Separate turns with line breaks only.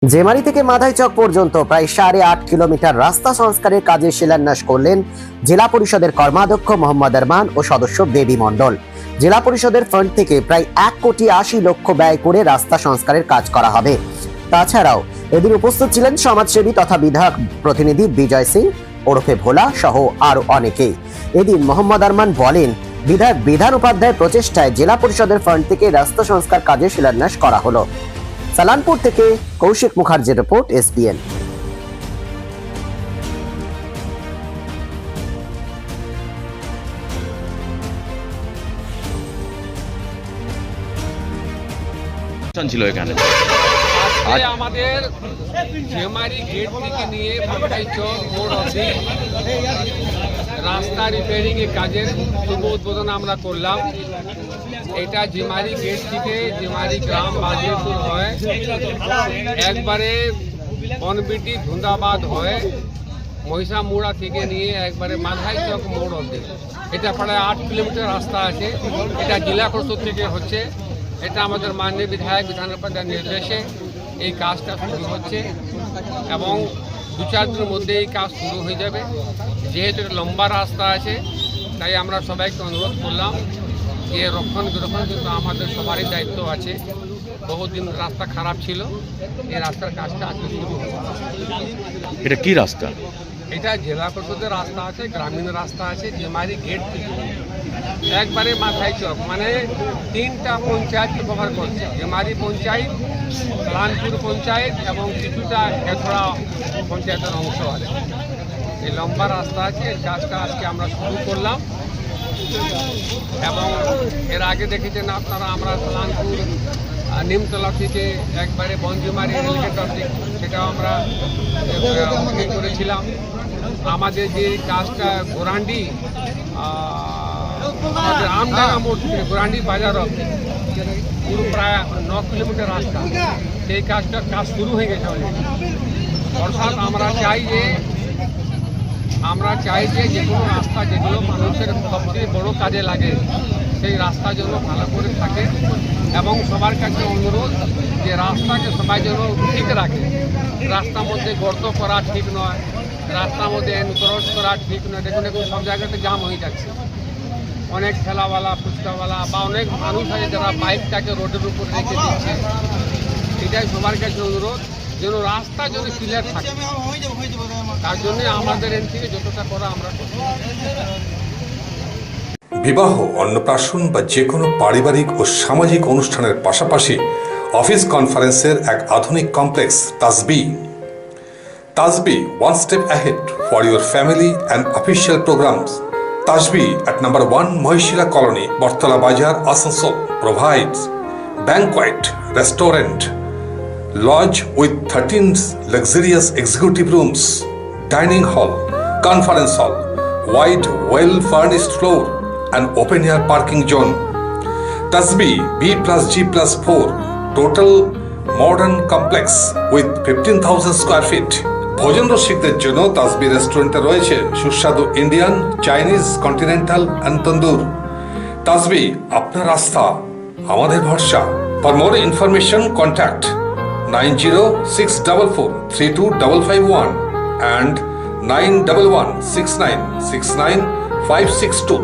জেমারি থেকে মাধাইচক পর্যন্ত প্রায় 8.5 কিলোমিটার রাস্তা সংস্কারের কাজে শিলান্যাস করলেন জেলা পরিষদের কর্মাধ্যক্ষ মোহাম্মদ আরমান ও সদস্য বেবি মণ্ডল। জেলা পরিষদের ফান্ড থেকে প্রায় 1,80,00,000 ব্যয় করে রাস্তা সংস্কারের কাজ করা হবে। তাছাড়াও এদিন উপস্থিত ছিলেন সমাজসেবী তথা বিধায়ক প্রতিনিধি বিজয় সিং ওরফে ভোলা সহ আরো অনেকেই। এদিন মোহাম্মদ আরমান বলেন, বিধায়ক বিধান উপাধ্যায়ের প্রচেষ্টায় জেলা পরিষদের ফান্ড থেকে রাস্তা সংস্কার কাজে শিলান্যাস করা হলো। সালানপুর থেকে কৌশিক মুখার্জির রিপোর্ট, এসবিএন।
ছিল এখানে
আজকে আমাদের জেমারি গেট থেকে নিয়ে মাথাইচক মোড় অবধি রাস্তা রিপেয়ারিং এর কাজের শুভ উদ্বোধন আমরা করলাম। এটা জেমারি গেট থেকে জেমারি গ্রাম বাজিরপুর হয়, একবারে বনবিটি ধুন্দাবাদ হয়, মহিষামুড়া থেকে নিয়ে একবারে মাথাইচক মোড় অবধি। এটা প্রায় 8 কিলোমিটার রাস্তা আছে। এটা জেলা পরিষদ থেকে হচ্ছে। এটা আমাদের মাননীয় বিধায়ক বিধান উপাধ্যায়ের নির্দেশে এই কাজটা শুরু হচ্ছে এবং 2-4 দিনের মধ্যে এই কাজ শুরু হয়ে যাবে। যেহেতু এটা লম্বা রাস্তা আছে, তাই আমরা সবাইকে অনুরোধ করলাম যে রক্ষণাবেক্ষণ কিন্তু আমাদের সবারই দায়িত্ব আছে। বহুদিন রাস্তা খারাপ ছিল, এই রাস্তার কাজটা আজকে শুরু হবে।
এটা কি রাস্তা?
এটা জেলা পরিষদের রাস্তা আছে, গ্রামীণ রাস্তা আছে, জেমারি গেট থেকে একবারে মাথাইচক, মানে 3টা পঞ্চায়েত কভার করছে। জেমারি পঞ্চায়েত, সালানপুর পঞ্চায়েত এবং কিছুটা হেথড়া পঞ্চায়েতের অংশ আছে। এই লম্বা রাস্তা আছে, এই কাজটা আজকে আমরা শুরু করলাম। এবং এর আগে দেখেছেন আপনারা, আমরা সালানপুর নিমতলা থেকে একবারে বনজুমারি রেলগেট অবধি সেটাও আমরা করেছিলাম। আমাদের যে কাজটা গোরান্ডি আমডাঙ্গা মোড় থেকে গোরান্ডি বাজার অবধি পুরো প্রায় 9 কিলোমিটার রাস্তা, সেই কাজ শুরু হয়ে গেছে অলরেডি। অর্থাৎ আমরা চাই যে যে কোনো রাস্তা যেগুলো মানুষের সবচেয়ে বড় কাজে লাগে সেই রাস্তা যেন ভালো করে থাকে। এবং সবার কাছে অনুরোধ যে রাস্তাকে সবাই যেন ঠিক রাখে। রাস্তার মধ্যে গর্ত করা ঠিক নয়, রাস্তার মধ্যে এনক্রোচ করা ঠিক নয়। দেখুন সব জায়গাতে জাম হয়ে যাচ্ছে। অনেক ঠেলাওয়ালা, ফুচকাওয়ালা বা অনেক মানুষ আছে যারা বাইকটাকে রোডের উপর রেখে দিচ্ছে। এটাই সবার কাছে অনুরোধ যেন রাস্তা যেন ক্লিয়ার থাকে। তার জন্য আমাদের এন থেকে যতটা করা আমরা করব।
বিবাহ, অন্নপ্রাশন বা যে কোনো পারিবারিক ও সামাজিক অনুষ্ঠানের পাশাপাশি অফিস কনফারেন্সের এক আধুনিক কমপ্লেক্স তাজবি one step ahead for your family and official programs. Tajbi at number 1 Mohishila Colony, Bortala Bazar, Asansol provides banquet, restaurant, lodge with 13 luxurious executive rooms, dining hall, conference hall, wide, well-furnished floor, and open-air parking zone. Tajbi B+G+4 total modern complex with 15,000 square feet. ভোজন রসিকদের জন্য তাজবি রেস্টুরেন্টে রয়েছে সুস্বাদু Indian, Chinese, continental and তন্দুর। তাজবি আপনার রাস্তা, আমাদের ভরসা। For more information contact 9064432551 and 9116969562.